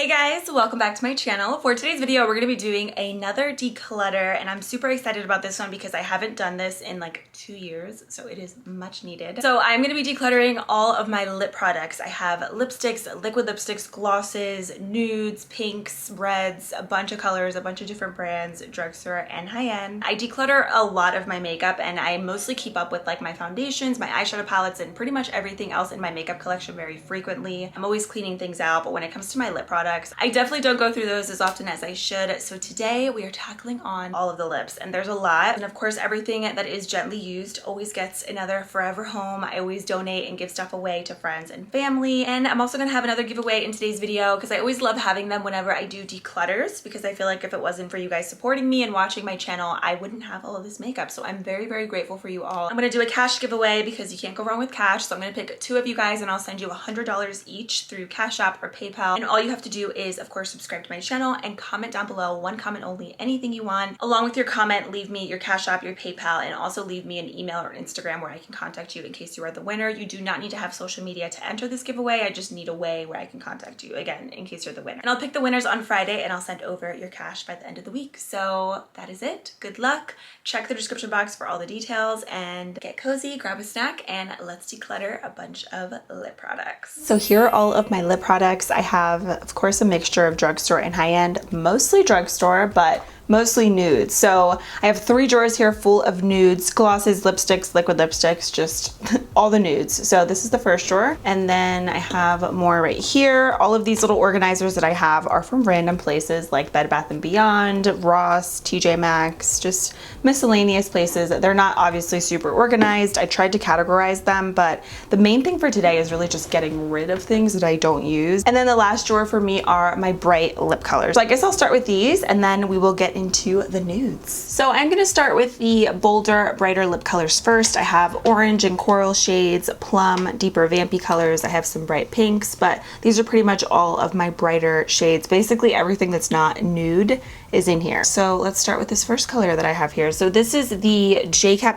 Hey guys, welcome back to my channel. For today's video, we're going to be doing another declutter, and I'm super excited about this one because I haven't done this in like 2 years, so it is much needed. So I'm going to be decluttering all of my lip products. I have lipsticks, liquid lipsticks, glosses, nudes, pinks, reds, a bunch of colors, a bunch of different brands, drugstore and high-end. I declutter a lot of my makeup, and I mostly keep up with like my foundations, my eyeshadow palettes, and pretty much everything else in my makeup collection very frequently. I'm always cleaning things out, but when it comes to my lip products, I definitely don't go through those as often as I should. So today we are tackling on all of the lips, and there's a lot. And of course, everything that is gently used always gets another forever home. I always donate and give stuff away to friends and family. And I'm also gonna have another giveaway in today's video because I always love having them whenever I do declutters, because I feel like if it wasn't for you guys supporting me and watching my channel, I wouldn't have all of this makeup. So I'm very, very grateful for you all. I'm gonna do a cash giveaway because you can't go wrong with cash. So I'm gonna pick 2 of you guys and I'll send you $100 each through Cash App or PayPal. And all you have to do is, of course, subscribe to my channel and comment down below, 1 comment only, anything you want. Along with your comment, leave me your Cash App, your PayPal, and also leave me an email or Instagram where I can contact you in case you are the winner. You do not need to have social media to enter this giveaway. I just need a way where I can contact you, again, in case you're the winner. And I'll pick the winners on Friday and I'll send over your cash by the end of the week. So that is it. Good luck. Check the description box for all the details and get cozy, grab a snack, and let's declutter a bunch of lip products. So here are all of my lip products. I have, of course, a mixture of drugstore and high-end, mostly drugstore, but mostly nudes. So I have 3 drawers here full of nudes, glosses, lipsticks, liquid lipsticks, just all the nudes. So this is the first drawer. And then I have more right here. All of these little organizers that I have are from random places like Bed Bath & Beyond, Ross, TJ Maxx, just miscellaneous places. They're not obviously super organized. I tried to categorize them, but the main thing for today is really just getting rid of things that I don't use. And then the last drawer for me are my bright lip colors. So I guess I'll start with these and then we will get into the nudes. So I'm gonna start with the bolder, brighter lip colors first. I have orange and coral shades, plum, deeper vampy colors. I have some bright pinks, but these are pretty much all of my brighter shades. Basically everything that's not nude is in here. So let's start with this first color that I have here. So this is the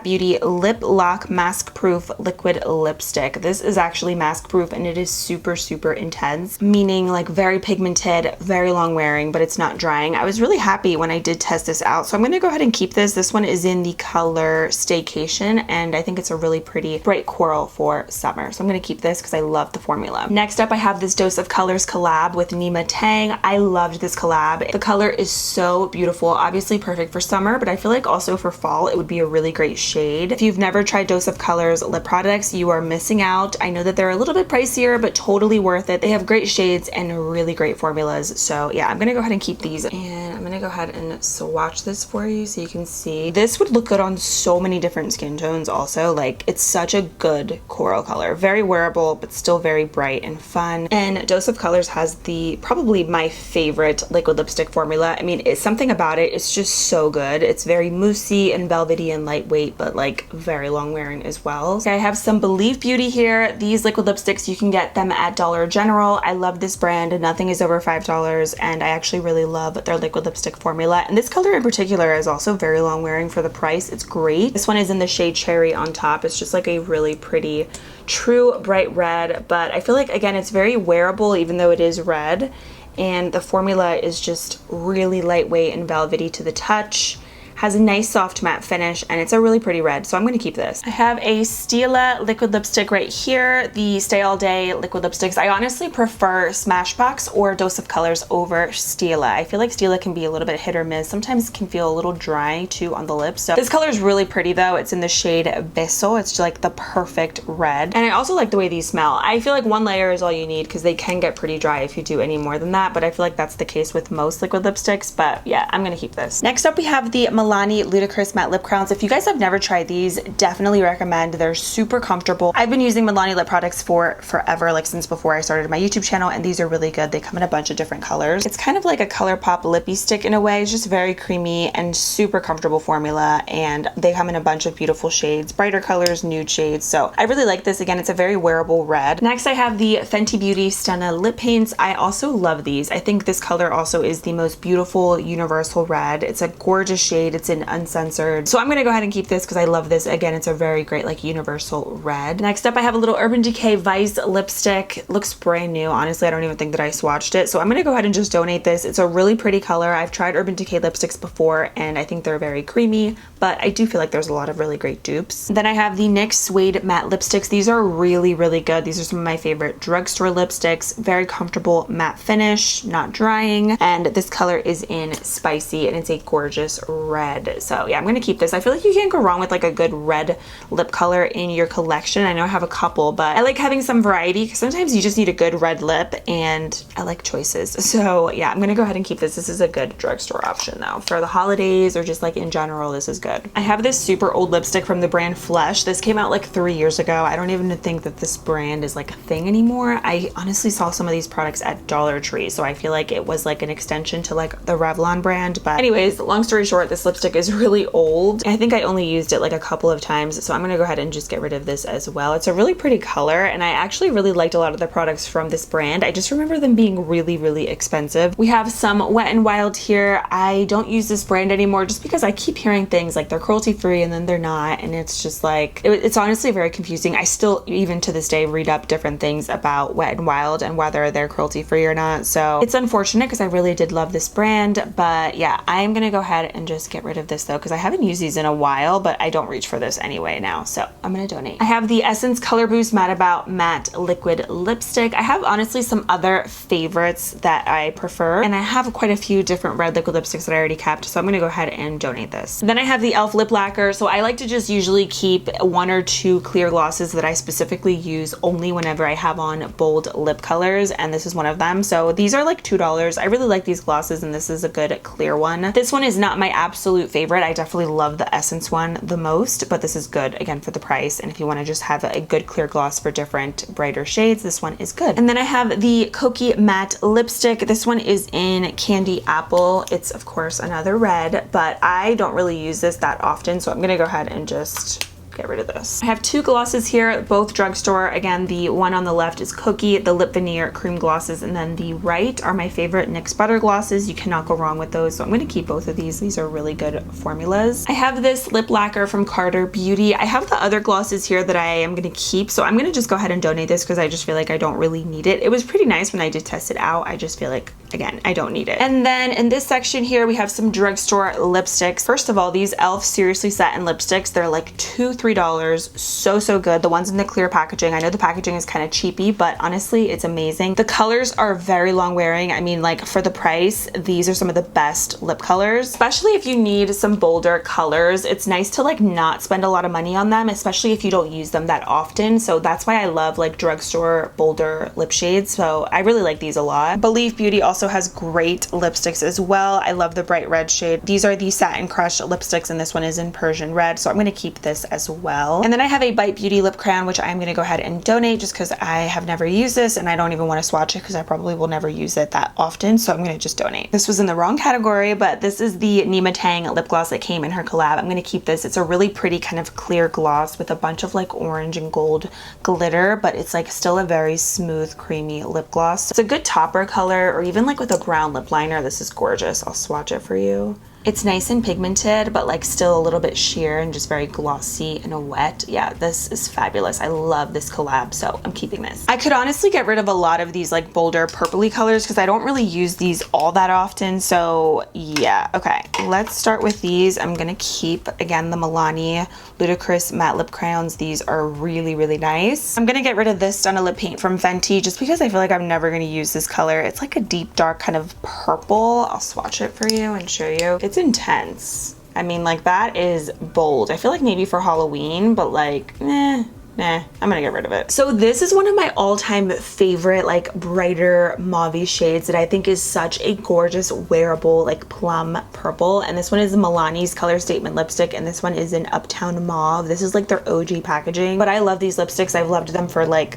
Beauty Lip Lock Mask Proof Liquid Lipstick. This is actually mask proof and it is super, super intense, meaning like very pigmented, very long wearing, but it's not drying. I was really happy when I did test this out. So I'm gonna go ahead and keep this. This one is in the color Staycation, and I think it's a really pretty bright coral for summer. So I'm gonna keep this because I love the formula. Next up, I have this Dose of Colors collab with Nima Tang. I loved this collab. The color is so beautiful, obviously perfect for summer, but I feel like also for fall, it would be a really great shade. If you've never tried Dose of Colors lip products, you are missing out. I know that they're a little bit pricier, but totally worth it. They have great shades and really great formulas. So yeah, I'm gonna go ahead and keep these, and I'm gonna go ahead and swatch this for you so you can see. This would look good on so many different skin tones also. Like, it's such a good coral color. Very wearable, but still very bright and fun. And Dose of Colors has the probably my favorite liquid lipstick formula. I mean, it's something about it. It's just so good. It's very moussey and velvety and lightweight, but like very long wearing as well. Okay, I have some Believe Beauty here. These liquid lipsticks, you can get them at Dollar General. I love this brand. Nothing is over $5, and I actually really love their liquid lipstick formula. And this color in particular is also very long wearing for the price. It's great. This one is in the shade Cherry on top. It's just like a really pretty, true bright red, but I feel like, again, it's very wearable even though it is red. And the formula is just really lightweight and velvety to the touch. Has a nice soft matte finish, and it's a really pretty red, so I'm going to keep this. I have a Stila liquid lipstick right here, the Stay All Day liquid lipsticks. I honestly prefer Smashbox or Dose of Colors over Stila. I feel like Stila can be a little bit hit or miss. Sometimes it can feel a little dry too on the lips. So this color is really pretty though. It's in the shade Beso. It's just like the perfect red. And I also like the way these smell. I feel like 1 layer is all you need because they can get pretty dry if you do any more than that, but I feel like that's the case with most liquid lipsticks. But yeah, I'm going to keep this. Next up, we have the Milani Ludicrous Matte Lip Crowns. If you guys have never tried these, definitely recommend. They're super comfortable. I've been using Milani lip products for forever, like since before I started my YouTube channel, and these are really good. They come in a bunch of different colors. It's kind of like a ColourPop lippy stick in a way. It's just very creamy and super comfortable formula, and they come in a bunch of beautiful shades, brighter colors, nude shades. So I really like this. Again, it's a very wearable red. Next, I have the Fenty Beauty Stunna Lip Paints. I also love these. I think this color also is the most beautiful universal red. It's a gorgeous shade. It's It's in Uncensored. So I'm gonna go ahead and keep this because I love this. Again, it's a very great like universal red. Next up, I have a little Urban Decay Vice lipstick. It looks brand new. Honestly, I don't even think that I swatched it. So I'm gonna go ahead and just donate this. It's a really pretty color. I've tried Urban Decay lipsticks before and I think they're very creamy, but I do feel like there's a lot of really great dupes. Then I have the NYX Suede Matte Lipsticks. These are really, really good. These are some of my favorite drugstore lipsticks. Very comfortable matte finish, not drying. And this color is in Spicy and it's a gorgeous red. So yeah, I'm gonna keep this. I feel like you can't go wrong with like a good red lip color in your collection. I know I have a couple, but I like having some variety because sometimes you just need a good red lip and I like choices. So yeah, I'm gonna go ahead and keep this. This is a good drugstore option though. For the holidays or just like in general, this is good. I have this super old lipstick from the brand Flesh. This came out like 3 years ago. I don't even think that this brand is like a thing anymore. I honestly saw some of these products at Dollar Tree, so I feel like it was like an extension to like the Revlon brand. But anyways, long story short, this lipstick is really old. I think I only used it like a couple of times, so I'm gonna go ahead and just get rid of this as well. It's a really pretty color and I actually really liked a lot of the products from this brand. I just remember them being really, really expensive. We have some Wet n Wild here. I don't use this brand anymore just because I keep hearing things like they're cruelty free and then they're not, and it's just like it's honestly very confusing. I still even to this day read up different things about Wet n Wild and whether they're cruelty free or not, so it's unfortunate because I really did love this brand. But yeah, I'm gonna go ahead and just get rid of this though because I haven't used these in a while, but I don't reach for this anyway now, so I'm gonna donate. I have the Essence Color Boost Matte About Matte Liquid Lipstick. I have honestly some other favorites that I prefer, and I have quite a few different red liquid lipsticks that I already kept, so I'm gonna go ahead and donate this. Then I have the e.l.f. Lip Lacquer. So I like to just usually keep 1 or 2 clear glosses that I specifically use only whenever I have on bold lip colors, and this is one of them. So these are like $2. I really like these glosses and this is a good clear one. This one is not my absolute favorite. I definitely love the Essence one the most, but this is good again for the price, and if you want to just have a good clear gloss for different brighter shades, this one is good. And then I have the Kokie Matte Lipstick. This one is in Candy Apple. It's of course another red, but I don't really use this that often, so I'm gonna go ahead and just get rid of this. I have 2 glosses here, both drugstore. Again, the one on the left is Kokie, the Lip Veneer Cream Glosses, and then the right are my favorite NYX Butter Glosses. You cannot go wrong with those, so I'm gonna keep both of these. These are really good formulas. I have this lip lacquer from Carter Beauty. I have the other glosses here that I am gonna keep, so I'm gonna just go ahead and donate this because I just feel like I don't really need it. It was pretty nice when I did test it out. I just feel like, again, I don't need it. And then in this section here, we have some drugstore lipsticks. First of all, these e.l.f. Seriously Satin lipsticks, they're like $2-3. So good. The ones in the clear packaging, I know the packaging is kind of cheapy, but honestly it's amazing. The colors are very long wearing. I mean, like for the price, these are some of the best lip colors, especially if you need some bolder colors. It's nice to like not spend a lot of money on them, especially if you don't use them that often. So that's why I love like drugstore bolder lip shades. So I really like these a lot. Believe Beauty also has great lipsticks as well. I love the bright red shade. These are the Satin Crush lipsticks and this one is in Persian Red, so I'm going to keep this as well. And then I have a Bite Beauty lip crayon, which I'm going to go ahead and donate just because I have never used this and I don't even want to swatch it because I probably will never use it that often, so I'm going to just donate. This was in the wrong category, but this is the Nima Tang lip gloss that came in her collab. I'm going to keep this. It's a really pretty kind of clear gloss with a bunch of like orange and gold glitter, but it's like still a very smooth creamy lip gloss. It's a good topper color, or even like with a brown lip liner. This is gorgeous. I'll swatch it for you. It's nice and pigmented, but like still a little bit sheer and just very glossy and wet. Yeah, this is fabulous. I love this collab, so I'm keeping this. I could honestly get rid of a lot of these like bolder purpley colors because I don't really use these all that often. So yeah, okay. Let's start with these. I'm gonna keep, again, the Milani Ludicrous Matte Lip Crayons. These are really, really nice. I'm gonna get rid of this Stunna Lip Paint from Fenty just because I feel like I'm never gonna use this color. It's like a deep, dark kind of purple. I'll swatch it for you and show you. It's intense. I mean, like that is bold. I feel like maybe for Halloween, but like, nah, I'm gonna get rid of it. So this is one of my all-time favorite like brighter mauve shades that I think is such a gorgeous wearable like plum purple, and this one is Milani's Color Statement lipstick, and this one is in Uptown Mauve. This is like their OG packaging, but I love these lipsticks. I've loved them for like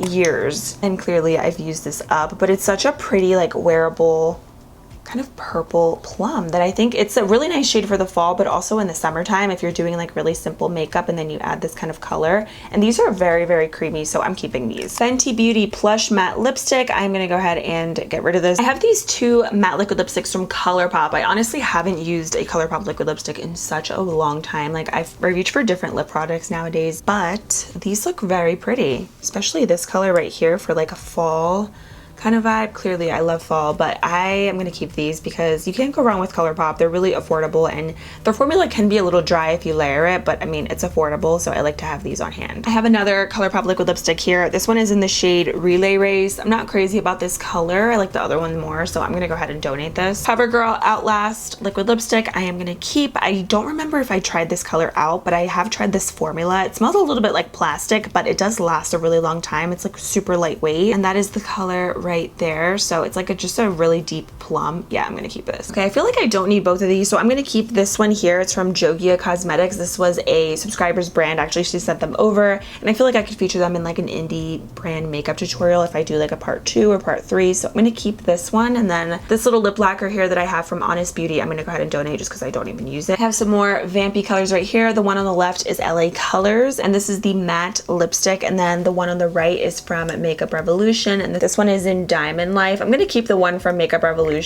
years, and clearly I've used this up, but it's such a pretty like wearable kind of purple plum that I think it's a really nice shade for the fall, but also in the summertime if you're doing like really simple makeup and then you add this kind of color. And these are very, very creamy, so I'm keeping these. Fenty Beauty Plush Matte Lipstick. I'm gonna go ahead and get rid of this. I have these two matte liquid lipsticks from ColourPop. I honestly haven't used a ColourPop liquid lipstick in such a long time. Like I reach for different lip products nowadays, but these look very pretty, especially this color right here for like a fall kind of vibe. Clearly I love fall, but I am gonna keep these because you can't go wrong with ColourPop. They're really affordable and their formula can be a little dry if you layer it, but I mean it's affordable, so I like to have these on hand. I have another ColourPop liquid lipstick here. This one is in the shade Relay Race. I'm not crazy about this color. I like the other one more, so I'm gonna go ahead and donate this. CoverGirl Outlast liquid lipstick I am gonna keep. I don't remember if I tried this color out, but I have tried this formula. It smells a little bit like plastic, but it does last a really long time. It's like super lightweight, and that is the color right there. So it's like just a really deep plum. Yeah, I'm gonna keep this. Okay, I feel like I don't need both of these, so I'm gonna keep this one here. It's from Jogia Cosmetics. This was a subscriber's brand. Actually, she sent them over, and I feel like I could feature them in like an indie brand makeup tutorial if I do like a part 2 or part 3. So I'm gonna keep this one, and then this little lip lacquer here that I have from Honest Beauty, I'm gonna go ahead and donate just because I don't even use it. I have some more vampy colors right here. The one on the left is LA Colors, and this is the matte lipstick, and then the one on the right is from Makeup Revolution, and this one is in Diamond Life. I'm gonna keep the one from Makeup Revolution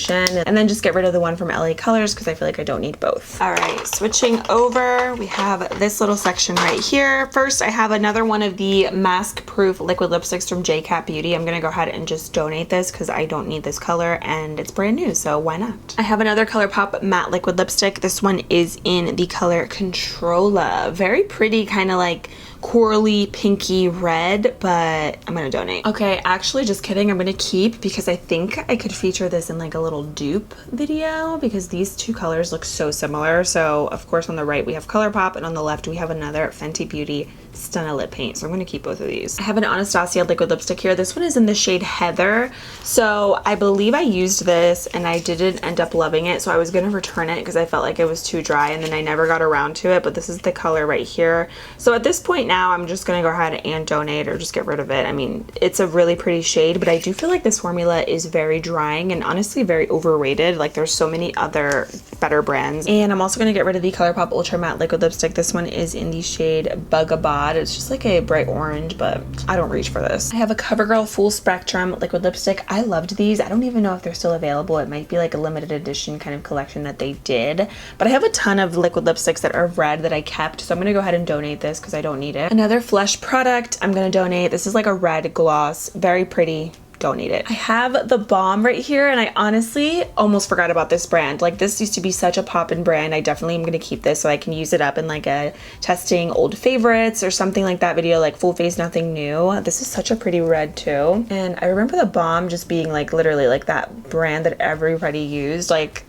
and then just get rid of the one from LA Colors because I feel like I don't need both. All right, switching over, we have this little section right here. First, I have another one of the mask proof liquid lipsticks from JCat Beauty. I'm gonna go ahead and just donate this because I don't need this color and it's brand new, so why not? I have another ColourPop matte liquid lipstick. This one is in the color Controlla. Very pretty, kind of like corally pinky red, but I'm gonna donate. Okay, actually just kidding, I'm gonna keep because I think I could feature this in like a little dupe video because these two colors look so similar. So of course on the right we have ColourPop and on the left we have another Fenty Beauty Stunna Lip Paint. So I'm gonna keep both of these. I have an Anastasia liquid lipstick here. This one is in the shade Heather. So I believe I used this and I didn't end up loving it. So I was gonna return it because I felt like it was too dry and then I never got around to it, but this is the color right here. So at this point now I'm just gonna go ahead and donate or just get rid of it. I mean, it's a really pretty shade, but I do feel like this formula is very drying and honestly very overrated. Like there's so many other better brands. And I'm also gonna get rid of the ColourPop Ultra Matte liquid lipstick. This one is in the shade Bugabod. It's just like a bright orange, but I don't reach for this. I have a CoverGirl Full Spectrum liquid lipstick. I loved these. I don't even know if they're still available. It might be like a limited edition kind of collection that they did, but I have a ton of liquid lipsticks that are red that I kept, so I'm gonna go ahead and donate this because I don't need it. Another Flesh product I'm gonna donate. This is like a red gloss, very pretty. Donate it. I have the Balm right here and I honestly almost forgot about this brand. Like this used to be such a poppin' brand. I definitely am going to keep this so I can use it up in like a testing old favorites or something like that video, like Full Face Nothing New. This is such a pretty red too. And I remember the Balm just being like literally like that brand that everybody used. Like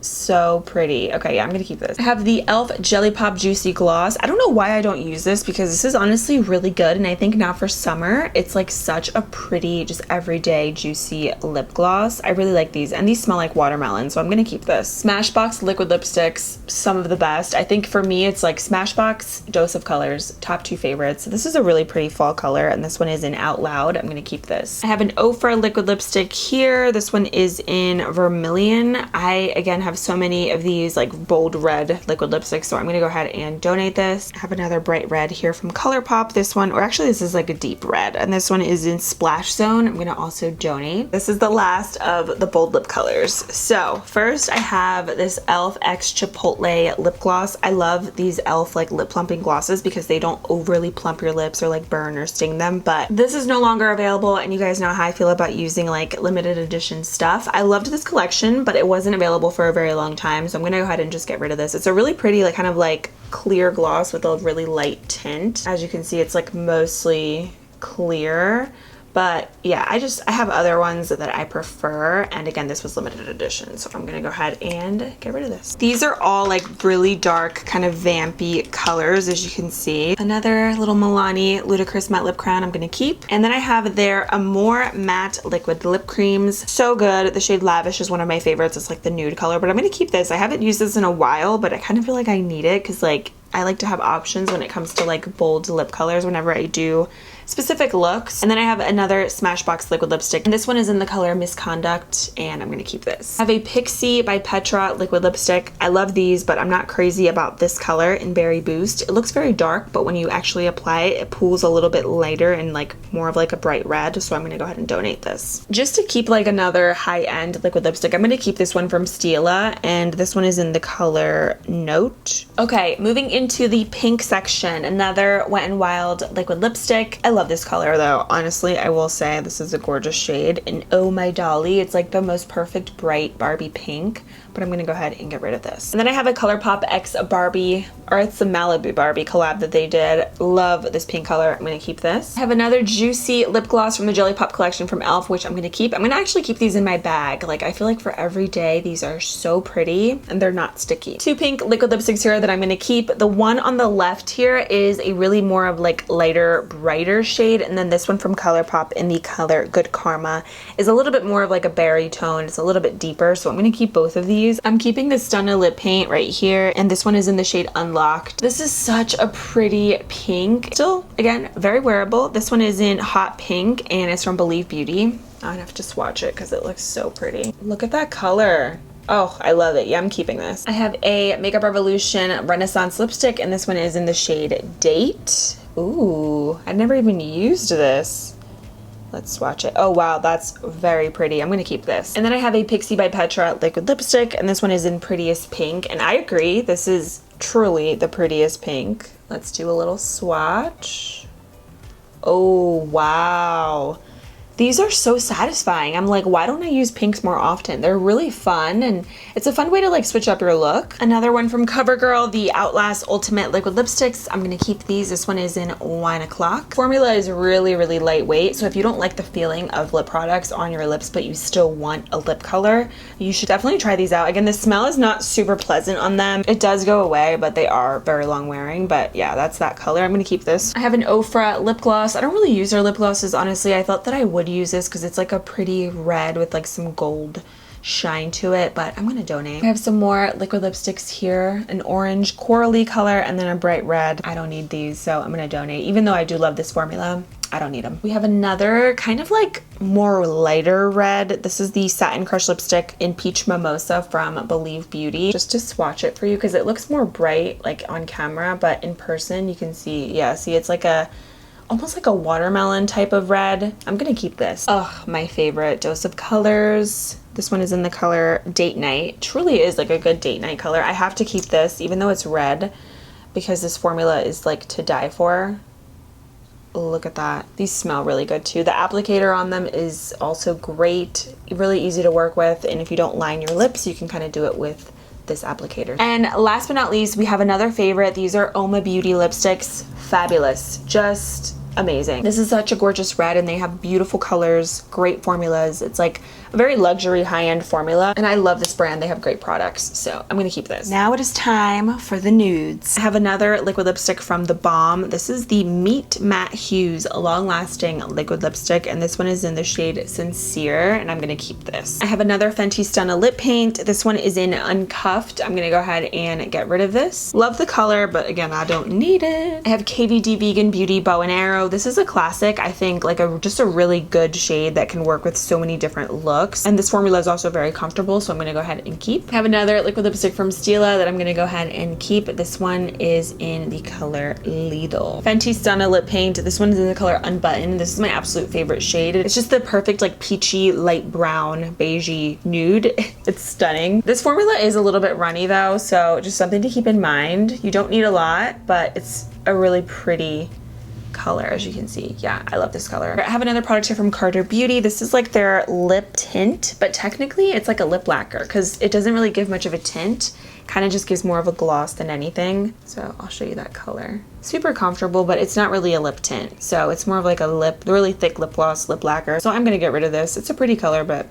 so pretty. Okay, yeah, I'm gonna keep this. I have the e.l.f. Jelly Pop Juicy Gloss. I don't know why I don't use this because this is honestly really good, and I think now for summer it's like such a pretty just everyday juicy lip gloss. I really like these, and these smell like watermelon, so I'm gonna keep this. Smashbox liquid lipsticks, some of the best. I think for me it's like Smashbox, Dose of Colors, top 2 favorites. This is a really pretty fall color, and this one is in Out Loud. I'm gonna keep this. I have an Ofra liquid lipstick here. This one is in Vermilion. I again have so many of these like bold red liquid lipsticks, so I'm gonna go ahead and donate this. I have another bright red here from ColourPop. This one, or actually this is like a deep red, and this one is in Splash Zone. I'm gonna also donate. This is the last of the bold lip colors. So first I have this e.l.f. X Chipotle lip gloss. I love these e.l.f. like lip plumping glosses because they don't overly plump your lips or like burn or sting them, but this is no longer available, and you guys know how I feel about using like limited edition stuff. I loved this collection, but it wasn't available for a very long time, so I'm gonna go ahead and just get rid of this. It's a really pretty like kind of like clear gloss with a really light tint. As you can see, it's like mostly clear, but yeah, I have other ones that I prefer, and again this was limited edition, so I'm gonna go ahead and get rid of this. These are all like really dark kind of vampy colors, as you can see. Another little Milani Ludicrous Matte Lip Crown I'm gonna keep, and then I have their Amore Matte Liquid Lip Creams. So good. The shade Lavish is one of my favorites. It's like the nude color, but I'm gonna keep this. I haven't used this in a while, but I kind of feel like I need it because like I like to have options when it comes to like bold lip colors whenever I do specific looks. And then I have another Smashbox liquid lipstick, and this one is in the color Misconduct, and I'm gonna keep this. I have a Pixie by Petra liquid lipstick. I love these, but I'm not crazy about this color in Berry Boost. It looks very dark, but when you actually apply it, it pools a little bit lighter and like more of like a bright red, so I'm gonna go ahead and donate this. Just to keep like another high-end liquid lipstick, I'm gonna keep this one from Stila, and this one is in the color Note. Okay, moving into the pink section, another Wet n Wild liquid lipstick. I love this color though. Honestly, I will say this is a gorgeous shade, and oh my dolly, it's like the most perfect bright Barbie pink, but I'm gonna go ahead and get rid of this. And then I have a ColourPop X Barbie, or it's a Malibu Barbie collab that they did. Love this pink color. I'm gonna keep this. I have another Juicy lip gloss from the Jelly Pop collection from e.l.f., which I'm gonna keep. I'm gonna actually keep these in my bag. Like, I feel like for every day, these are so pretty and they're not sticky. Two pink liquid lipsticks here that I'm gonna keep. The one on the left here is a really more of like lighter, brighter shade, and then this one from ColourPop in the color Good Karma is a little bit more of like a berry tone. It's a little bit deeper, so I'm gonna keep both of these. I'm keeping the Stunna lip paint right here, and this one is in the shade Unlocked. This is such a pretty pink. Still, again, very wearable. This one is in Hot Pink, and it's from Believe Beauty. I'd have to swatch it because it looks so pretty. Look at that color. Oh, I love it. Yeah, I'm keeping this. I have a Makeup Revolution Renaissance lipstick, and this one is in the shade Date. Ooh, I've never even used this. Let's swatch it. Oh wow, that's very pretty. I'm gonna keep this. And then I have a Pixie by Petra liquid lipstick, and this one is in Prettiest Pink, and I agree, this is truly the prettiest pink. Let's do a little swatch. Oh wow. These are so satisfying. I'm like, why don't I use pinks more often? They're really fun, and it's a fun way to like switch up your look. Another one from CoverGirl, the Outlast Ultimate Liquid Lipsticks. I'm gonna keep these. This one is in Wine O'Clock. Formula is really, really lightweight, so if you don't like the feeling of lip products on your lips, but you still want a lip color, you should definitely try these out. Again, the smell is not super pleasant on them. It does go away, but they are very long wearing. But yeah, that's that color. I'm gonna keep this. I have an Ofra lip gloss. I don't really use their lip glosses, honestly. I thought that I would use this because it's like a pretty red with like some gold shine to it, but I'm gonna donate. I have some more liquid lipsticks here, an orange corally color and then a bright red. I don't need these, so I'm gonna donate. Even though I do love this formula, I don't need them. We have another kind of like more lighter red. This is the Satin Crush lipstick in Peach Mimosa from Believe Beauty. Just to swatch it for you because it looks more bright like on camera, but in person you can see, yeah, see it's like a almost like a watermelon type of red. I'm gonna keep this. Oh, my favorite dose of colors. This one is in the color Date Night. Truly is like a good date night color. I have to keep this even though it's red because this formula is like to die for. Look at that. These smell really good too. The applicator on them is also great. Really easy to work with, and if you don't line your lips, you can kind of do it with this applicator. And last but not least, we have another favorite. These are Oma Beauty lipsticks. Fabulous. Just amazing. This is such a gorgeous red, and they have beautiful colors, great formulas. It's like a very luxury high-end formula, and I love this brand. They have great products, so I'm gonna keep this. Now it is time for the nudes. I have another liquid lipstick from The Balm. This is the Meet Matte Hues long-lasting liquid lipstick, and this one is in the shade Sincere, and I'm gonna keep this. I have another Fenty Stunna lip paint. This one is in Uncuffed. I'm gonna go ahead and get rid of this. Love the color, but again, I don't need it. I have KVD Vegan Beauty Bow and Arrow. This is a classic. I think like just a really good shade that can work with so many different looks. And this formula is also very comfortable, so I'm gonna go ahead and keep. I have another liquid lipstick from Stila that I'm gonna go ahead and keep. This one is in the color Lidl. Fenty Stunna lip paint. This one is in the color Unbuttoned. This is my absolute favorite shade. It's just the perfect like peachy, light brown, beigey nude. It's stunning. This formula is a little bit runny though, so just something to keep in mind. You don't need a lot, but it's a really pretty color, as you can see. Yeah, I love this color. I have another product here from Carter Beauty. This is like their lip tint, but technically it's like a lip lacquer because it doesn't really give much of a tint. Kind of just gives more of a gloss than anything. So I'll show you that color. Super comfortable, but it's not really a lip tint. So it's more of like a really thick lip gloss, lip lacquer. So I'm gonna get rid of this. It's a pretty color, but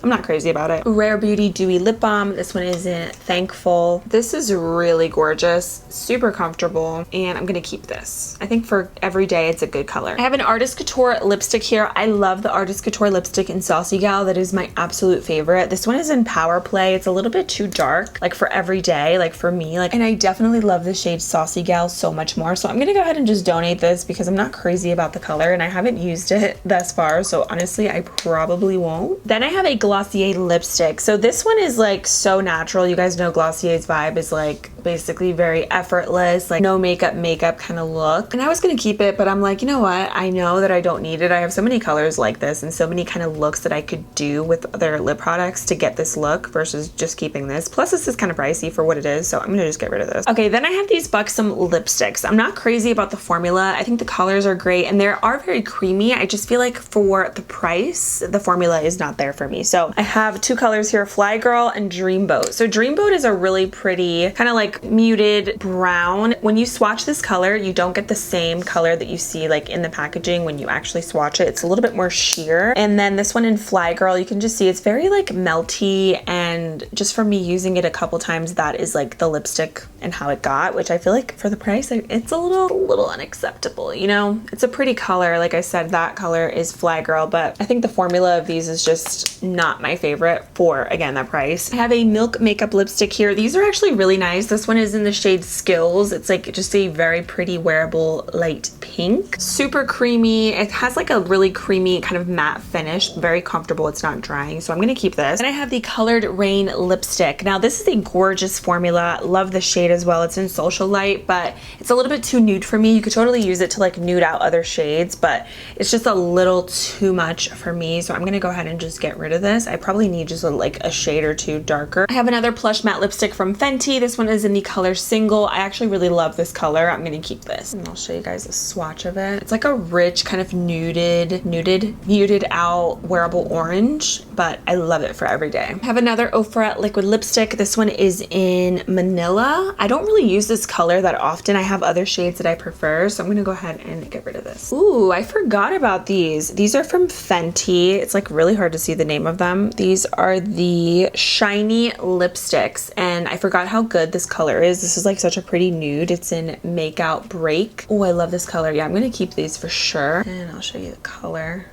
I'm not crazy about it. Rare Beauty Dewy Lip Balm. This one is in Thankful. This is really gorgeous, super comfortable, and I'm gonna keep this. I think for every day, it's a good color. I have an Artist Couture lipstick here. I love the Artist Couture lipstick in Saucy Gal. That is my absolute favorite. This one is in Power Play. It's a little bit too dark, like for every day, like for me. And I definitely love the shade Saucy Gal so much more. So I'm gonna go ahead and just donate this because I'm not crazy about the color and I haven't used it thus far. So honestly, I probably won't. Then I have a Glossier lipstick. So this one is like so natural. You guys know Glossier's vibe is like basically very effortless, like no makeup kind of look. And I was gonna keep it, but I'm like, you know what? I know that I don't need it. I have so many colors like this and so many kind of looks that I could do with other lip products to get this look versus just keeping this. Plus this is kind of pricey for what it is, so I'm gonna just get rid of this. Okay, then I have these Buxom lipsticks. I'm not crazy about the formula. I think the colors are great and they are very creamy. I just feel like for the price, the formula is not there for me. So I have two colors here, Fly Girl and Dreamboat. So Dreamboat is a really pretty kind of like muted brown. When you swatch this color, you don't get the same color that you see like in the packaging when you actually swatch it. It's a little bit more sheer. And then this one in Fly Girl, you can just see it's very like melty, and just from me using it a couple times, that is like the lipstick and how it got, which I feel like for the price, it's a little unacceptable, you know? It's a pretty color. Like I said, that color is Fly Girl, but I think the formula of these is just not my favorite for, again, that price. I have a Milk Makeup lipstick here. These are actually really nice. This one is in the shade Skills. It's like just a very pretty wearable light pink. Super creamy. It has like a really creamy kind of matte finish. Very comfortable. It's not drying, so I'm gonna keep this. And I have the Colored Rain lipstick. Now this is a gorgeous formula. Love the shade as well. It's in Social Light, but it's a little bit too nude for me. You could totally use it to like nude out other shades, but it's just a little too much for me. So I'm gonna go ahead and just get rid of this. I probably need just like a shade or two darker. I have another Plush Matte lipstick from Fenty. This one is in the color Single. I actually really love this color. I'm gonna keep this. And I'll show you guys a swatch of it. It's like a rich kind of muted out wearable orange, but I love it for every day. I have another Ofra liquid lipstick. This one is in Manila. I don't really use this color that often. I have other shades that I prefer, so I'm gonna go ahead and get rid of this. Ooh, I forgot about these. These are from Fenty. It's like really hard to see the name of them. These are the shiny lipsticks, and I forgot how good this color is. This is like such a pretty nude. It's in Make Out Break. Oh, I love this color. Yeah, I'm gonna keep these for sure. And I'll show you the color.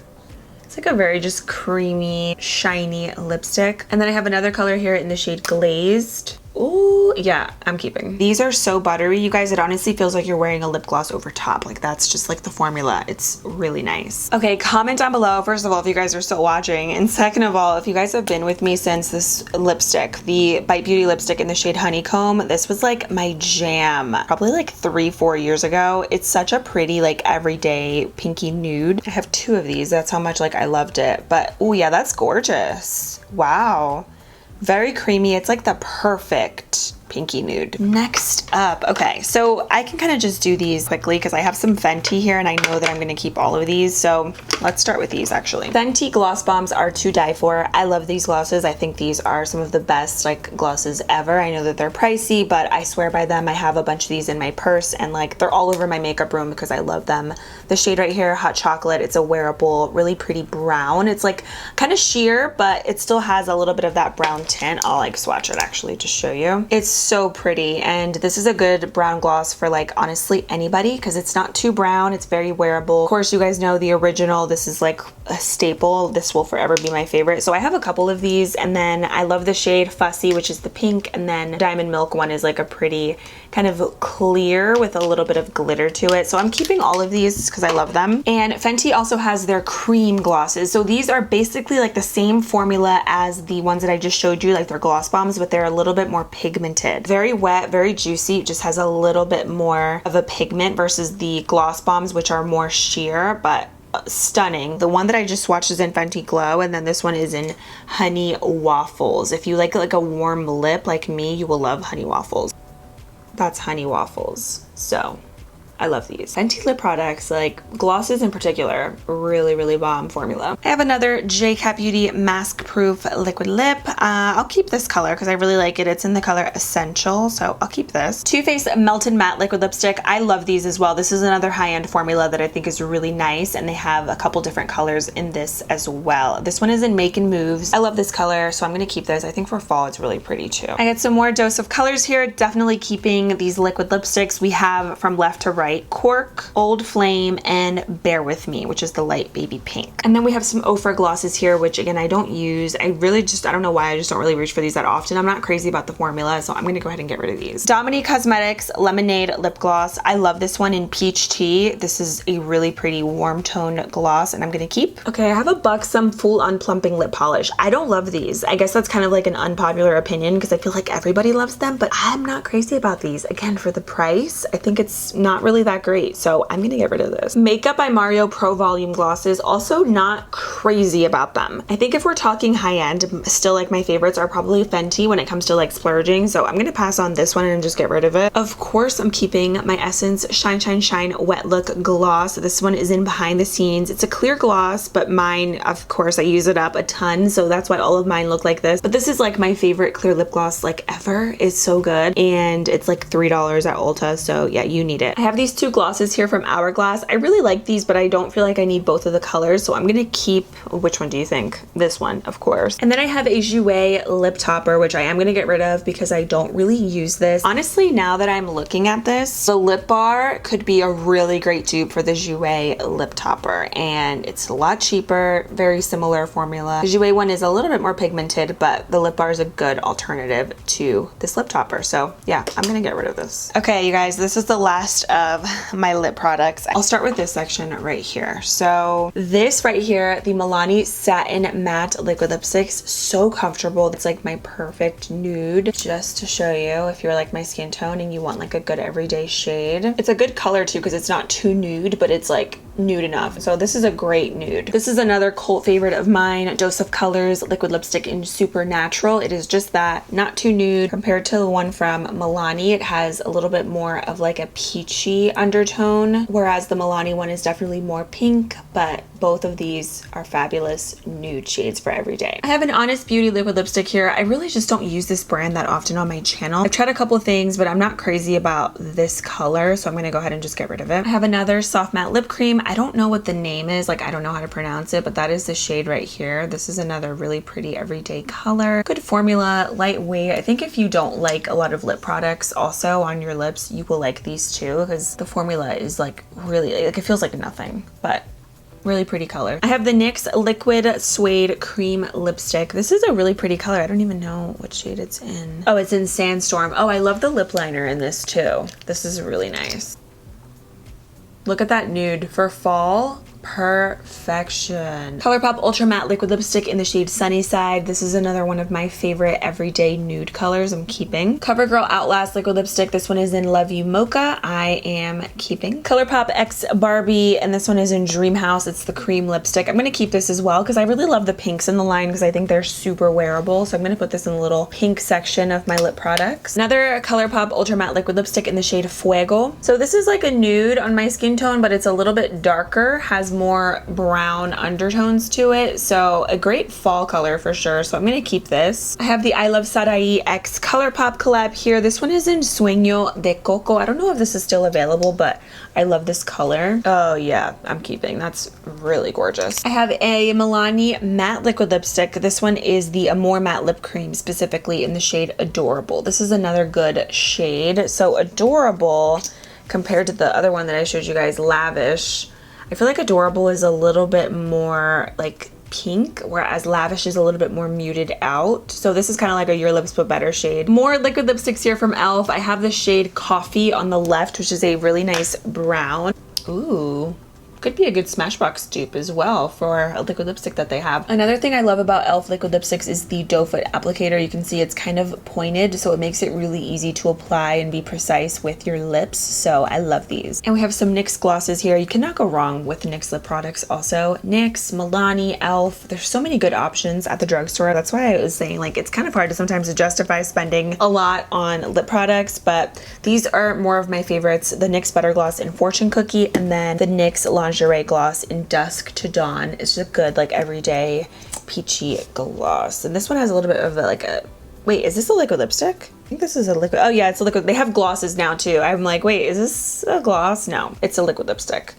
It's like a very just creamy, shiny lipstick. And then I have another color here in the shade Glazed. Ooh, yeah, I'm keeping. These are so buttery, you guys. It honestly feels like you're wearing a lip gloss over top. Like that's just like the formula. It's really nice. Okay, comment down below, first of all, if you guys are still watching. And second of all, if you guys have been with me since this lipstick, the Bite Beauty lipstick in the shade Honeycomb, this was like my jam. Probably like 3-4 years ago. It's such a pretty like everyday pinky nude. I have two of these. That's how much like I loved it. But oh yeah, that's gorgeous. Wow. Very creamy. It's like the perfect pinky nude. Next up, okay, so I can kind of just do these quickly because I have some Fenty here and I know that I'm going to keep all of these. So let's start with these actually. Fenty gloss bombs are to die for. I love these glosses. I think these are some of the best like glosses ever. I know that they're pricey, but I swear by them. I have a bunch of these in my purse and like they're all over my makeup room because I love them. The shade right here, Hot Chocolate, it's a wearable, really pretty brown. It's like kind of sheer, but it still has a little bit of that brown tint. I'll like swatch it actually to show you. It's so pretty, and this is a good brown gloss for like honestly anybody because it's not too brown. It's very wearable. Of course, you guys know the original. This is like a staple. This will forever be my favorite. So I have a couple of these, and then I love the shade Fussy, which is the pink, and then Diamond Milk one is like a pretty kind of clear with a little bit of glitter to it. So I'm keeping all of these because I love them. And Fenty also has their cream glosses. So these are basically like the same formula as the ones that I just showed you, like their gloss bombs, but they're a little bit more pigmented. Very wet, very juicy. It just has a little bit more of a pigment versus the gloss bombs, which are more sheer, but stunning. The one that I just swatched is in Fenty Glow, and then this one is in Honey Waffles. If you like a warm lip like me, you will love Honey Waffles. That's Honey Waffles. So I love these. Fenty lip products, like glosses in particular, really bomb formula. I have another J.Cat Beauty Mask Proof Liquid Lip. I'll keep this color because I really like it. It's in the color Essential, so I'll keep this. Too Faced Melted Matte Liquid Lipstick. I love these as well. This is another high-end formula that I think is really nice, and they have a couple different colors in this as well. This one is in Making Moves. I love this color, so I'm gonna keep this. I think for fall, it's really pretty too. I got some more Dose of colors here. Definitely keeping these liquid lipsticks. We have from left to right Bright, Cork, Old Flame, and Bear With Me, which is the light baby pink. And then we have some Ofra glosses here, which again, I don't use. I don't know why, I just don't really reach for these that often. I'm not crazy about the formula, so I'm gonna go ahead and get rid of these. Dominique Cosmetics Lemonade Lip Gloss. I love this one in Peach Tea. This is a really pretty warm tone gloss, and I'm gonna keep. Okay, I have a Buxom Full On Plumping Lip Polish. I don't love these. I guess that's kind of like an unpopular opinion because I feel like everybody loves them, but I'm not crazy about these. Again, for the price, I think it's not really that great, so I'm gonna get rid of this. Makeup by Mario Pro Volume Glosses. Also not crazy about them. I think if we're talking high end, still like my favorites are probably Fenty when it comes to like splurging, so I'm gonna pass on this one and just get rid of it. Of course, I'm keeping my Essence Shine Shine Shine Wet Look Gloss. This one is in Behind the Scenes. It's a clear gloss, but mine, of course, I use it up a ton, so that's why all of mine look like this. But this is like my favorite clear lip gloss like ever. It's so good, and it's like $3 at Ulta, so yeah, you need it. I have these two glosses here from Hourglass. I really like these, but I don't feel like I need both of the colors, so I'm gonna keep, which one do you think? This one, of course. And then I have a Jouer lip topper, which I am gonna get rid of because I don't really use this. Honestly, now that I'm looking at this, the lip bar could be a really great dupe for the Jouer lip topper, and it's a lot cheaper, very similar formula. The Jouer one is a little bit more pigmented, but the lip bar is a good alternative to this lip topper, so yeah, I'm gonna get rid of this. Okay, you guys, this is the last of my lip products. I'll start with this section right here. So this right here, the Milani Satin Matte Liquid Lipsticks, so comfortable. It's like my perfect nude, just to show you if you're like my skin tone and you want like a good everyday shade. It's a good color too because it's not too nude, but it's like nude enough. So this is a great nude. This is another cult favorite of mine, Dose of Colors liquid lipstick in Supernatural. It is just that, not too nude. Compared to the one from Milani, it has a little bit more of like a peachy undertone, whereas the Milani one is definitely more pink, but both of these are fabulous nude shades for every day. I have an Honest Beauty liquid lipstick here. I really just don't use this brand that often on my channel. I've tried a couple of things, but I'm not crazy about this color, so I'm gonna go ahead and just get rid of it. I have another soft matte lip cream. I don't know what the name is, like I don't know how to pronounce it, but that is the shade right here. This is another really pretty everyday color. Good formula, lightweight. I think if you don't like a lot of lip products also on your lips, you will like these too, because the formula is like really, like it feels like nothing, but really pretty color. I have the NYX Liquid Suede Cream Lipstick. This is a really pretty color. I don't even know what shade it's in. Oh, it's in Sandstorm. Oh, I love the lip liner in this too. This is really nice. Look at that nude for fall. Perfection. ColourPop Ultra Matte Liquid Lipstick in the shade Sunnyside. This is another one of my favorite everyday nude colors I'm keeping. CoverGirl Outlast Liquid Lipstick. This one is in Love You Mocha. I am keeping. ColourPop X Barbie, and this one is in Dream House. It's the cream lipstick. I'm gonna keep this as well because I really love the pinks in the line because I think they're super wearable. So I'm gonna put this in the little pink section of my lip products. Another ColourPop Ultra Matte Liquid Lipstick in the shade Fuego. So this is like a nude on my skin tone, but it's a little bit darker, has more brown undertones to it, so a great fall color for sure, so I'm gonna keep this. I have the I Love Sadai X ColourPop collab here. This one is in Sueño de Coco. I don't know if this is still available, but I love this color. Oh yeah, I'm keeping. That's really gorgeous. I have a Milani Matte Liquid Lipstick. This one is the Amore Matte Lip Cream, specifically in the shade Adorable. This is another good shade. So Adorable, compared to the other one that I showed you guys, Lavish, I feel like Adorable is a little bit more like pink, whereas Lavish is a little bit more muted out. So this is kind of like a Your Lips But Better shade. More liquid lipsticks here from e.l.f. I have the shade Coffee on the left, which is a really nice brown. Ooh. Could be a good Smashbox dupe as well for a liquid lipstick that they have. Another thing I love about e.l.f. liquid lipsticks is the doe foot applicator. You can see it's kind of pointed, so it makes it really easy to apply and be precise with your lips. So I love these. And we have some NYX glosses here. You cannot go wrong with NYX lip products also. NYX, Milani, e.l.f. There's so many good options at the drugstore. That's why I was saying like it's kind of hard to sometimes justify spending a lot on lip products, but these are more of my favorites. The NYX Butter Gloss in Fortune Cookie, and then the NYX Lingerie Gloss in Dusk to Dawn. It's just a good like everyday peachy gloss. And this one has a little bit of like a, wait, is this a liquid lipstick? I think this is a liquid. Oh yeah, it's a liquid. They have glosses now too. I'm like, wait, is this a gloss? No, it's a liquid lipstick.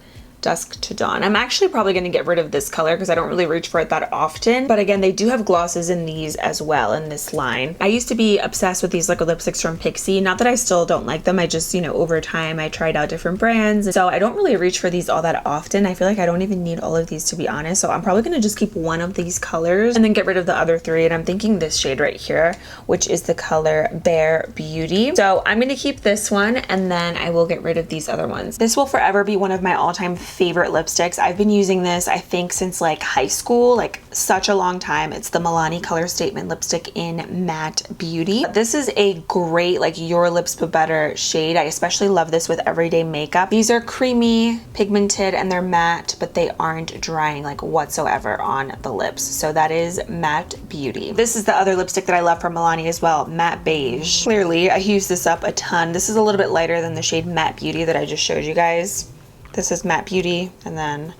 Dusk to Dawn. I'm actually probably going to get rid of this color because I don't really reach for it that often. But again, they do have glosses in these as well in this line. I used to be obsessed with these liquid lipsticks from Pixie. Not that I still don't like them. I just, you know, over time I tried out different brands. So I don't really reach for these all that often. I feel like I don't even need all of these, to be honest. So I'm probably going to just keep one of these colors and then get rid of the other three. And I'm thinking this shade right here, which is the color Bare Beauty. So I'm going to keep this one and then I will get rid of these other ones. This will forever be one of my all-time favorite lipsticks. I've been using this, I think, since like high school, like such a long time. It's the Milani Color Statement lipstick in Matte Beauty. This is a great, like, Your Lips But Better shade. I especially love this with everyday makeup. These are creamy, pigmented, and they're matte, but they aren't drying like whatsoever on the lips. So that is Matte Beauty. This is the other lipstick that I love from Milani as well, Matte Beige. Clearly, I use this up a ton. This is a little bit lighter than the shade Matte Beauty that I just showed you guys. This is Matte Beauty, and then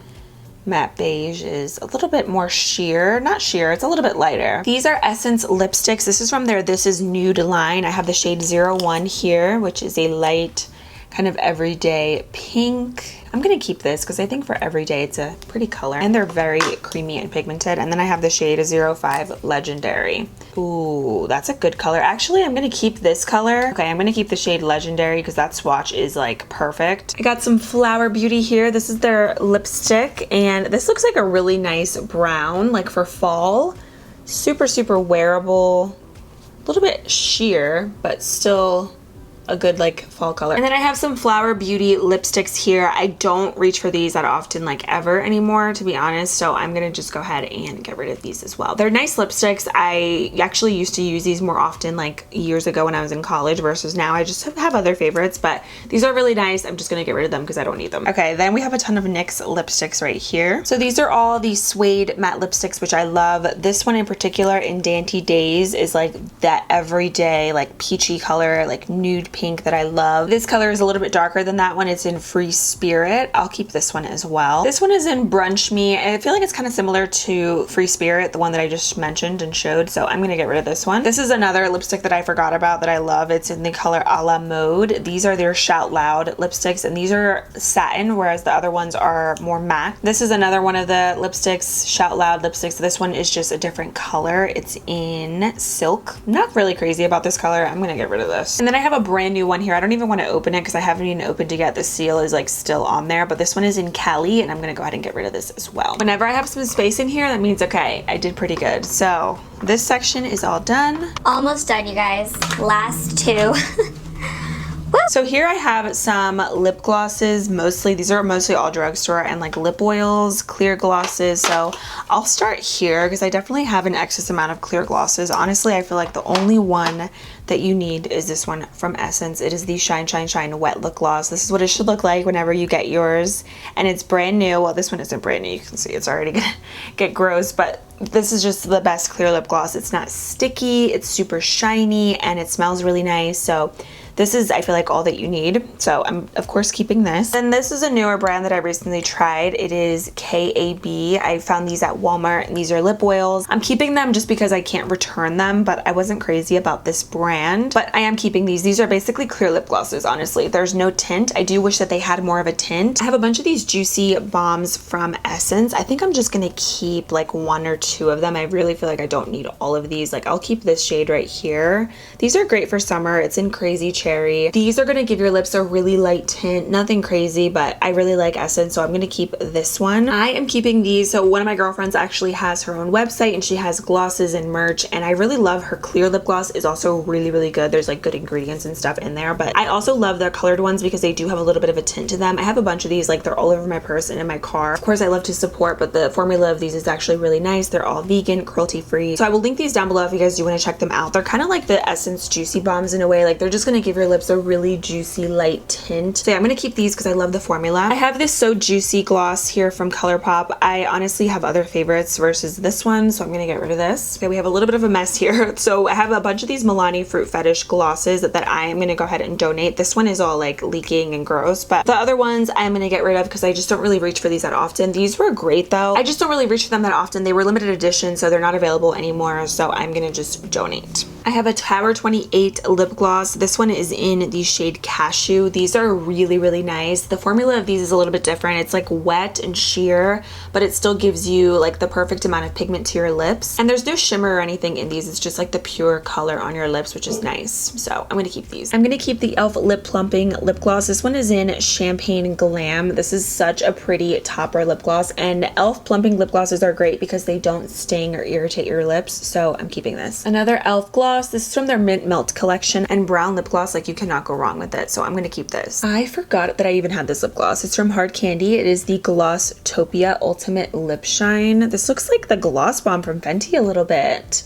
Matte Beige is a little bit more sheer. Not sheer, it's a little bit lighter. These are Essence lipsticks. This is from their This Is Nude line. I have the shade 01 here, which is a light kind of everyday pink. I'm gonna keep this because I think for everyday it's a pretty color, and they're very creamy and pigmented. And then I have the shade 05 Legendary. Ooh, that's a good color. Actually, I'm gonna keep this color. Okay, I'm gonna keep the shade Legendary because that swatch is like perfect. I got some Flower Beauty here. This is their lipstick, and this looks like a really nice brown, like for fall. Super, super wearable. A little bit sheer, but still a good like fall color. And then I have some Flower Beauty lipsticks here. I don't reach for these that often, like ever anymore, to be honest. So I'm gonna just go ahead and get rid of these as well. They're nice lipsticks. I actually used to use these more often like years ago when I was in college versus now. I just have other favorites, but these are really nice. I'm just gonna get rid of them because I don't need them. Okay, then we have a ton of NYX lipsticks right here. So these are all the suede matte lipsticks, which I love. This one in particular in Dainty Days is like that everyday like peachy color, like nude pink that I love. This color is a little bit darker than that one. It's in Free Spirit. I'll keep this one as well. This one is in Brunch Me. I feel like it's kind of similar to Free Spirit, the one that I just mentioned and showed, so I'm gonna get rid of this one. This is another lipstick that I forgot about that I love. It's in the color A La Mode. These are their Shout Loud lipsticks, and these are satin, whereas the other ones are more matte. This is another one of the lipsticks, Shout Loud lipsticks. This one is just a different color. It's in Silk. I'm not really crazy about this color. I'm gonna get rid of this. And then I have a brand new one here. I don't even want to open it because I haven't even opened it yet. The seal is like still on there, but this one is in Cali, and I'm gonna go ahead and get rid of this as well. Whenever I have some space in here, that means okay, I did pretty good. So this section is all done. Almost done, you guys. Last two. So here I have some lip glosses. Mostly, these are mostly all drugstore, and like lip oils, clear glosses. So I'll start here because I definitely have an excess amount of clear glosses. Honestly, I feel like the only one that you need is this one from Essence. It is the Shine Shine Shine Wet Lip Gloss. This is what it should look like whenever you get yours, and it's brand new. Well, this one isn't brand new. You can see it's already gonna get gross, but this is just the best clear lip gloss. It's not sticky, it's super shiny, and it smells really nice. So this is, I feel like, all that you need. So I'm, of course, keeping this. And this is a newer brand that I recently tried. It is KAB. I found these at Walmart, and these are lip oils. I'm keeping them just because I can't return them, but I wasn't crazy about this brand. But I am keeping these. These are basically clear lip glosses, honestly. There's no tint. I do wish that they had more of a tint. I have a bunch of these Juicy Bombs from Essence. I think I'm just gonna keep like one or two of them. I really feel like I don't need all of these. Like, I'll keep this shade right here. These are great for summer. It's in Crazy Cherry. These are gonna give your lips a really light tint. Nothing crazy, but I really like Essence, so I'm gonna keep this one. I am keeping these. So one of my girlfriends actually has her own website, and she has glosses and merch, and I really love her clear lip gloss. Is also really, really good. There's like good ingredients and stuff in there, but I also love their colored ones because they do have a little bit of a tint to them. I have a bunch of these, like they're all over my purse and in my car. Of course, I love to support, but the formula of these is actually really nice. They're all vegan, cruelty free. So I will link these down below if you guys do want to check them out. They're kind of like the Essence Juicy Bombs in a way. Like, they're just gonna give your lips a really juicy light tint. So yeah, I'm gonna keep these because I love the formula. I have this So Juicy gloss here from ColourPop. I honestly have other favorites versus this one, so I'm gonna get rid of this. Okay, we have a little bit of a mess here. So I have a bunch of these Milani Fruit Fetish glosses that I am gonna go ahead and donate. This one is all like leaking and gross, but the other ones I'm gonna get rid of because I just don't really reach for these that often. These were great though. I just don't really reach for them that often. They were limited edition, so they're not available anymore, so I'm gonna just donate. I have a Tower 28 lip gloss. This one is is in the shade Cashew. These are really, really nice. The formula of these is a little bit different. It's like wet and sheer, but it still gives you like the perfect amount of pigment to your lips. And there's no shimmer or anything in these. It's just like the pure color on your lips, which is nice. So I'm gonna keep these. I'm gonna keep the e.l.f. Lip Plumping Lip Gloss. This one is in Champagne Glam. This is such a pretty topper lip gloss, and e.l.f. Plumping lip glosses are great because they don't sting or irritate your lips, so I'm keeping this. Another e.l.f. gloss. This is from their Mint Melt collection, and brown lip gloss, like you cannot go wrong with it, so I'm gonna keep this. I forgot that I even had this lip gloss. It's from Hard Candy. It is the Glosstopia Ultimate Lip Shine. This looks like the Gloss Bomb from Fenty a little bit.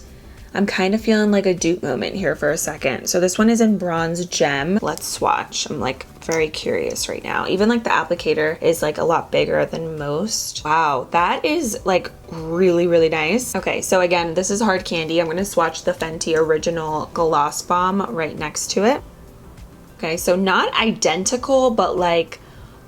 I'm kind of feeling like a dupe moment here for a second. So this one is in Bronze Gem. Let's swatch. I'm like very curious right now. Even like the applicator is like a lot bigger than most. Wow, that is like really, really nice. Okay, so again, this is Hard Candy. I'm gonna swatch the Fenty Original Gloss Bomb right next to it. Okay, so not identical, but like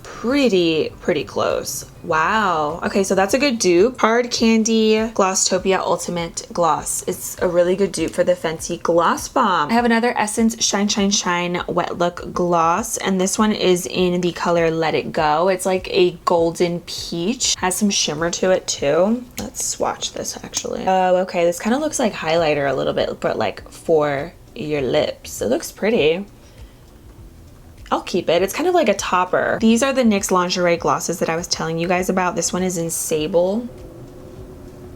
pretty close. Wow. Okay, so that's a good dupe. Hard Candy Glosstopia Ultimate Gloss. It's a really good dupe for the Fenty Gloss Bomb. I have another Essence Shine Shine Shine Wet Look Gloss, and this one is in the color Let It Go. It's like a golden peach. Has some shimmer to it too. Let's swatch this actually. Oh, okay. This kind of looks like highlighter a little bit, but like for your lips. It looks pretty. I'll keep it. It's kind of like a topper. These are the NYX lingerie glosses that I was telling you guys about. This one is in Sable.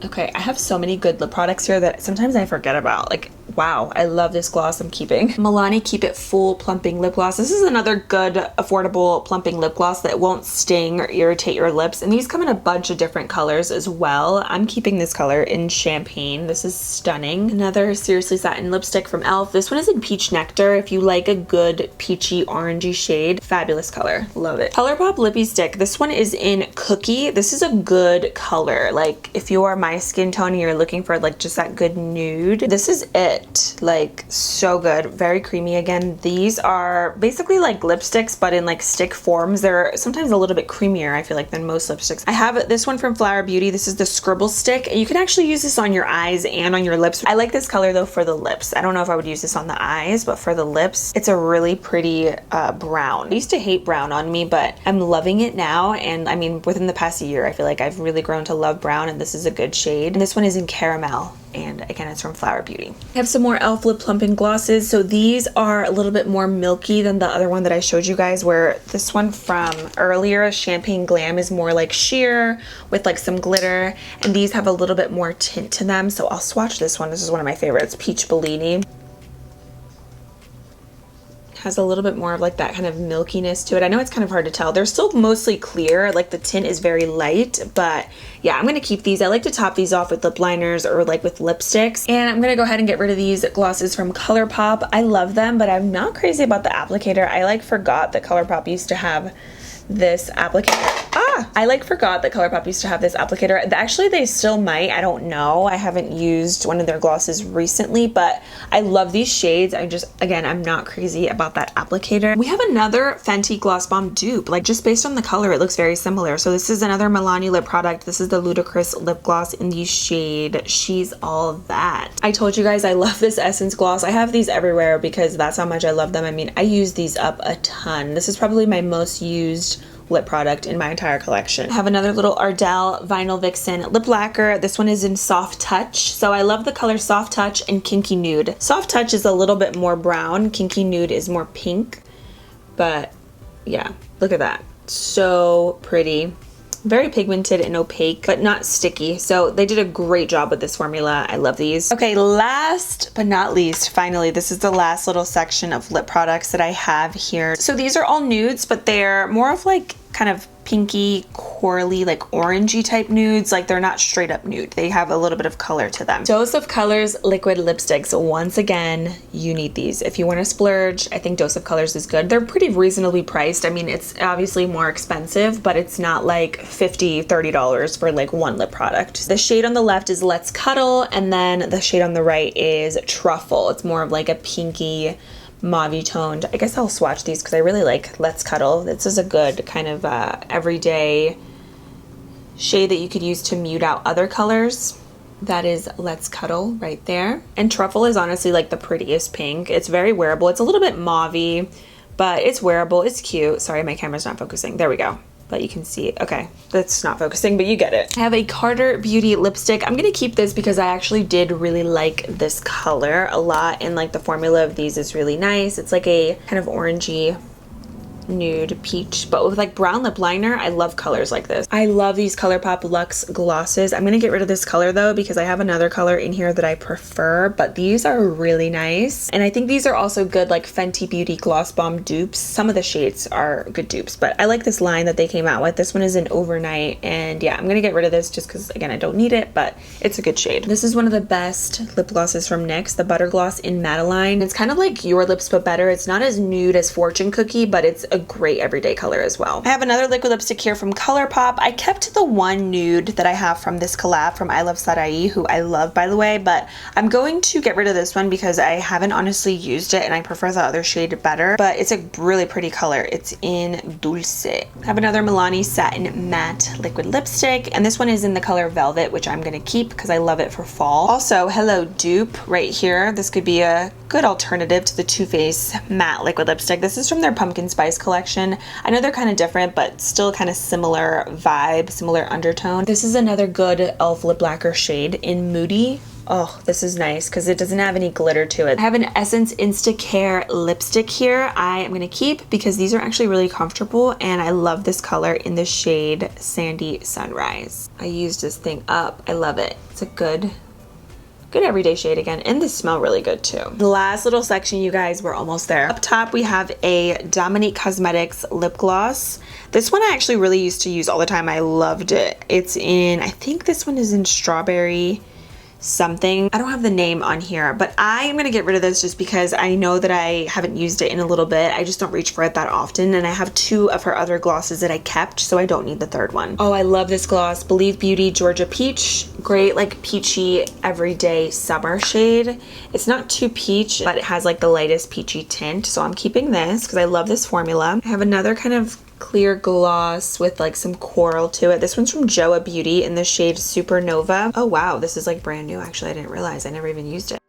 Okay, I have so many good lip products here that sometimes I forget about. Like, wow, I love this gloss I'm keeping. Milani Keep It Full Plumping Lip Gloss. This is another good, affordable plumping lip gloss that won't sting or irritate your lips. And these come in a bunch of different colors as well. I'm keeping this color in Champagne. This is stunning. Another Seriously Satin lipstick from e.l.f. This one is in Peach Nectar. If you like a good peachy orangey shade, fabulous color. Love it. ColourPop Lippy Stick. This one is in Cookie. This is a good color. Like, if you are my skin tone and you're looking for like just that good nude, this is it. Like, so good. Very creamy. Again, these are basically like lipsticks but in like stick forms. They're sometimes a little bit creamier, I feel like, than most lipsticks. I have this one from Flower Beauty. This is the Scribble Stick. You can actually use this on your eyes and on your lips. I like this color though for the lips. I don't know if I would use this on the eyes, but for the lips, it's a really pretty brown. I used to hate brown on me, but I'm loving it now. And I mean, within the past year, I feel like I've really grown to love brown, and this is a good shade. And this one is in Caramel, and again, it's from Flower Beauty. I have some more e.l.f. Lip Plumping glosses. So these are a little bit more milky than the other one that I showed you guys, where this one from earlier, Champagne Glam, is more like sheer with like some glitter, and these have a little bit more tint to them. So I'll swatch this one. This is one of my favorites, Peach Bellini. Has a little bit more of like that kind of milkiness to it. I know it's kind of hard to tell. They're still mostly clear, like the tint is very light, but yeah, I'm gonna keep these. I like to top these off with lip liners or like with lipsticks. And I'm gonna go ahead and get rid of these glosses from ColourPop. I love them, but I'm not crazy about the applicator. I like forgot that ColourPop used to have this applicator. I forgot that ColourPop used to have this applicator. Actually, they still might. I don't know. I haven't used one of their glosses recently, but I love these shades. Again, I'm not crazy about that applicator. We have another Fenty Gloss Bomb dupe. Like, just based on the color, it looks very similar. So this is another Milani lip product. This is the Ludicrous lip gloss in the shade She's All That. I told you guys I love this Essence gloss. I have these everywhere because that's how much I love them. I mean, I use these up a ton. This is probably my most used lip product in my entire collection. I have another little Ardell Vinyl Vixen lip lacquer. This one is in Soft Touch. So I love the color Soft Touch and Kinky Nude. Soft Touch is a little bit more brown. Kinky Nude is more pink. But yeah, look at that. So pretty. Very pigmented and opaque, but not sticky. So they did a great job with this formula. I love these. Okay, last but not least, finally, this is the last little section of lip products that I have here. So these are all nudes, but they're more of like kind of pinky, corally, like orangey type nudes. Like, they're not straight up nude. They have a little bit of color to them. Dose of Colors liquid lipsticks. Once again, you need these. If you want to splurge, I think Dose of Colors is good. They're pretty reasonably priced. I mean, it's obviously more expensive, but it's not like $50, $30 for like one lip product. The shade on the left is Let's Cuddle, and then the shade on the right is Truffle. It's more of like a pinky, mauve toned. I guess I'll swatch these because I really like Let's Cuddle. This is a good kind of everyday shade that you could use to mute out other colors. That is Let's Cuddle right there. And Truffle is honestly like the prettiest pink. It's very wearable. It's a little bit mauve-y, but it's wearable. It's cute. Sorry, my camera's not focusing. There we go. But you can see it. Okay, that's not focusing, but you get it. I have a Carter Beauty lipstick. I'm gonna keep this because I actually did really like this color a lot, and like the formula of these is really nice. It's like a kind of orangey nude peach, but with like brown lip liner. I love colors like this. I love these ColourPop Luxe glosses. I'm gonna get rid of this color though because I have another color in here that I prefer, but these are really nice. And I think these are also good like Fenty Beauty Gloss Bomb dupes. Some of the shades are good dupes, but I like this line that they came out with. This one is an Overnight, and yeah, I'm gonna get rid of this just because again I don't need it, but it's a good shade. This is one of the best lip glosses from NYX, the Butter Gloss in Madeline. It's kind of like Your Lips But Better. It's not as nude as Fortune Cookie, but it's a great everyday color as well. I have another liquid lipstick here from ColourPop. I kept the one nude that I have from this collab from I Love Sarai, who I love by the way, but I'm going to get rid of this one because I haven't honestly used it and I prefer the other shade better, but it's a really pretty color. It's in Dulce. I have another Milani Satin Matte liquid lipstick, and this one is in the color Velvet, which I'm gonna keep because I love it for fall. Also, Hello Dupe right here. This could be a good alternative to the Too Faced matte liquid lipstick. This is from their Pumpkin Spice collection. I know they're kind of different, but still kind of similar vibe, similar undertone. This is another good e.l.f. lip lacquer shade in Moody. Oh, this is nice because it doesn't have any glitter to it. I have an Essence Instacare lipstick here. I am gonna keep because these are actually really comfortable, and I love this color in the shade Sandy Sunrise. I used this thing up. I love it. It's a good everyday shade again, and they smell really good too. The last little section, you guys, we're almost there. Up top we have a Dominique Cosmetics lip gloss. This one I actually really used to use all the time. I loved it. It's in, I think this one is in Strawberry something. I don't have the name on here, but I am gonna get rid of this just because I know that I haven't used it in a little bit. I just don't reach for it that often, and I have two of her other glosses that I kept, so I don't need the third one. Oh, I love this gloss. Believe Beauty Georgia Peach. Great like peachy everyday summer shade. It's not too peach, but it has like the lightest peachy tint, so I'm keeping this because I love this formula. I have another kind of clear gloss with like some coral to it. This one's from Joa Beauty in the shade Supernova. Oh wow, this is like brand new. Actually, I didn't realize. I never even used it.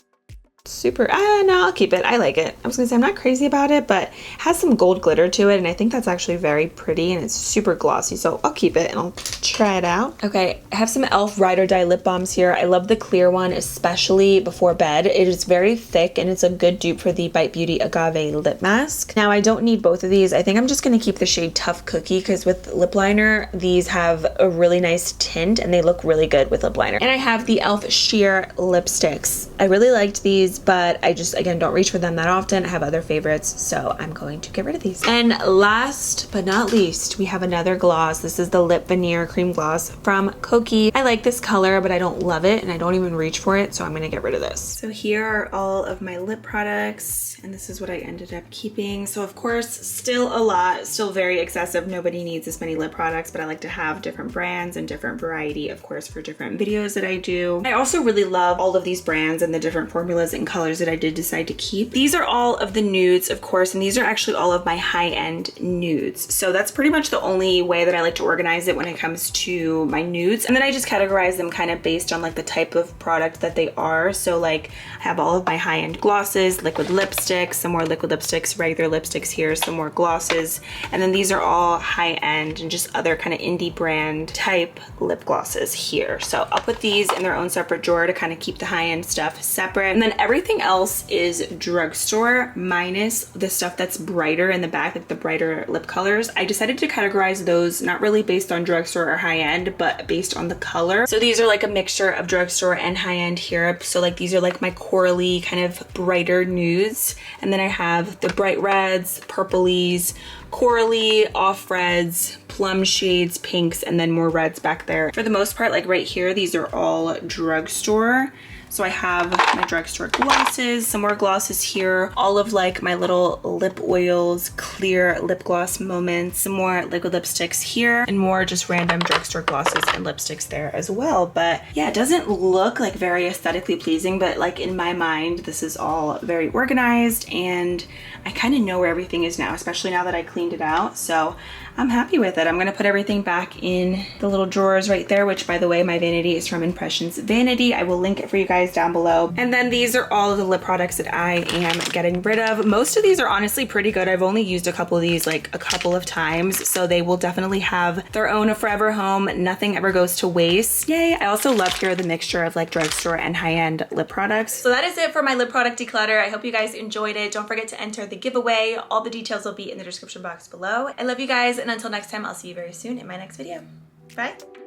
Super, no, I'll keep it. I like it. I was gonna say I'm not crazy about it, but it has some gold glitter to it, and I think that's actually very pretty, and it's super glossy, so I'll keep it and I'll try it out. Okay, I have some e.l.f. Ride or Die lip balms here. I love the clear one, especially before bed. It is very thick, and it's a good dupe for the Bite Beauty Agave lip mask. Now, I don't need both of these. I think I'm just gonna keep the shade Tough Cookie because with lip liner, these have a really nice tint, and they look really good with lip liner. And I have the e.l.f. Sheer lipsticks. I really liked these, but I just, again, don't reach for them that often. I have other favorites, so I'm going to get rid of these. And last but not least, we have another gloss. This is the Lip Veneer Cream Gloss from Kokie. I like this color, but I don't love it, and I don't even reach for it, so I'm gonna get rid of this. So here are all of my lip products, and this is what I ended up keeping. So of course, still a lot, still very excessive. Nobody needs this many lip products, but I like to have different brands and different variety, of course, for different videos that I do. I also really love all of these brands and the different formulas and colors that I did decide to keep. These are all of the nudes, of course, and these are actually all of my high-end nudes. So that's pretty much the only way that I like to organize it when it comes to my nudes. And then I just categorize them kind of based on like the type of product that they are. So like I have all of my high-end glosses, liquid lipsticks, some more liquid lipsticks, regular lipsticks here, some more glosses. And then these are all high-end and just other kind of indie brand type lip glosses here. So I'll put these in their own separate drawer to kind of keep the high-end stuff separate. And then everything else is drugstore minus the stuff that's brighter in the back, like the brighter lip colors. I decided to categorize those not really based on drugstore or high-end, but based on the color. So these are like a mixture of drugstore and high-end here. So like these are like my corally kind of brighter nudes. And then I have the bright reds, purplies, corally, off reds, plum shades, pinks, and then more reds back there. For the most part, like right here, these are all drugstore. So I have my drugstore glosses, some more glosses here, all of like my little lip oils, clear lip gloss moments, some more liquid lipsticks here, and more just random drugstore glosses and lipsticks there as well. But yeah, it doesn't look like very aesthetically pleasing, but like in my mind, this is all very organized and I kind of know where everything is now, especially now that I cleaned it out. So I'm happy with it. I'm gonna put everything back in the little drawers right there, which by the way, my vanity is from Impressions Vanity. I will link it for you guys down below. And then these are all of the lip products that I am getting rid of. Most of these are honestly pretty good. I've only used a couple of these like a couple of times, so they will definitely have their own forever home. Nothing ever goes to waste. Yay. I also love here the mixture of like drugstore and high-end lip products. So that is it for my lip product declutter. I hope you guys enjoyed it. Don't forget to enter the giveaway. All the details will be in the description box below. I love you guys, and until next time, I'll see you very soon in my next video. Bye.